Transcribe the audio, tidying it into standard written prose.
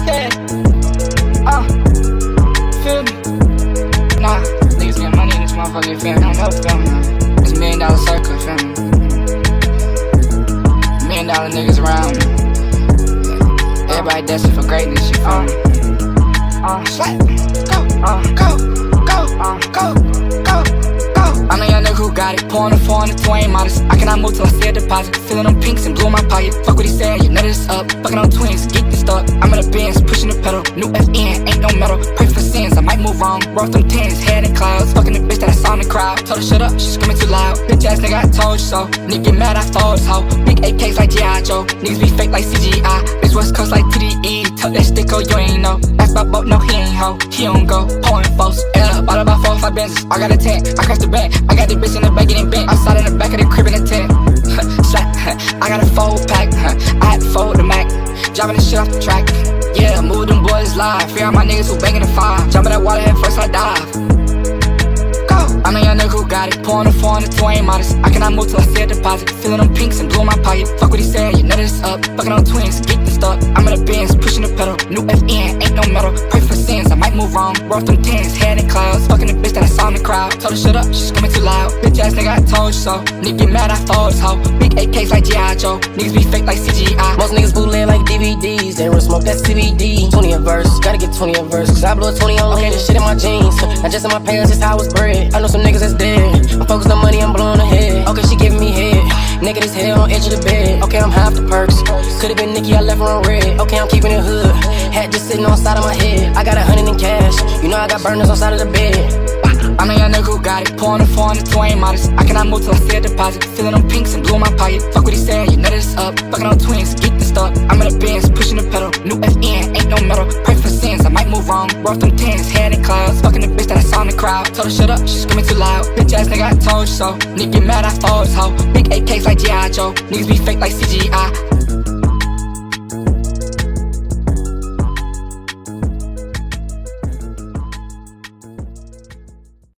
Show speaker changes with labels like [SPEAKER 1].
[SPEAKER 1] Yeah. Feel me? Nah, niggas get money in this motherfucker, feel me? I don't know, feel me? It's $1,000,000 circle, feel me? $1,000,000 niggas around me. Everybody destined for greatness, you feel me? Slap, go. I'm a young nigga who got it, pouring a 4 on the 2 ain't modest. I cannot move till I see a deposit. Feeling them pinks and blue in my pocket. Fuck what he said, you know this up. Fucking on twins, geek and stuck. I'm in the Benz, pushing the pedal. New FN, ain't no metal. Pray for sins, I might move wrong. Roll them tens, head in clouds. Fucking the bitch that I saw in the crowd. Told her shut up, she screaming too loud. Bitch ass nigga, I told you so. Nigga get mad, I fold his hoe. Big AKs like G.I. Joe. Niggas be fake like CGI. Bitch West Coast like TDE. Tuck that stick, oh, you ain't know. Ask about boat, no, he ain't hoe. He don't go, pouring folks. Bought about 4 or 5 Benzes. I got a tent, I crashed the bank. I got the bitch in the back getting bent. Outside in the back of the crib in the tent. I got a fold pack. I had to fold the Mac. Driving the shit off the track. Yeah, move them boys live. Free all my niggas who banging the 5. Jump in that water head first, I dive. I'm a young nigga who got it, pouring a 4 on the 2 ain't modest. I cannot move till I see a deposit. Feeling them pinks and blue in my pocket. Fuck what he said, you know this up. Fucking on twins, geek and stuck. I'm in the Benz, pushing the pedal. New FN, ain't no metal. Pray for sins, I might move wrong. Roll them tens, head in clouds. Fucking the bitch that I saw in the crowd. Told her shut up, she screaming too loud. Bitch ass nigga, I told you so. Nigga get mad, I fold his hoe. Big AKs like G.I. Joe. Niggas be fake like CGI.
[SPEAKER 2] Most niggas bootleg like DVDs. They run smoke, that's CBD. 20 a verse, gotta get 20 a verse. Cause I blew a 20 on lean. This shit in my jeans. Not just in my pants, it's how I was bred. I know some niggas that's dead. I'm focused on money, I'm blowing ahead. Okay, she giving me head. Naked as hell on edge of the bed. Okay, I'm high off the perks. Could've been Nicki, I left her on red. Okay, I'm keeping it hood. Hat just sitting on the side of my head. I got 100 in cash. You know I got burners on side of the bed.
[SPEAKER 1] I'm a young nigga who got it, pouring a 4 on the 2 ain't modest. I cannot move till I see a deposit. Feeling them pinks and blue in my pocket. Fuck what he said, you know this up. Fucking on twins, geek and stuck. I'm in the Benz, pushing the pedal. New FN, ain't no metal. Pray for sins, I might move wrong. Roll them tens, head in clouds. Fucking the bitch that I saw in the crowd. Told her shut up, she screaming too loud. Bitch ass nigga, I told you so. Nigga get mad, I fold his hoe. Big AKs like G.I. Joe. Niggas be fake like CGI.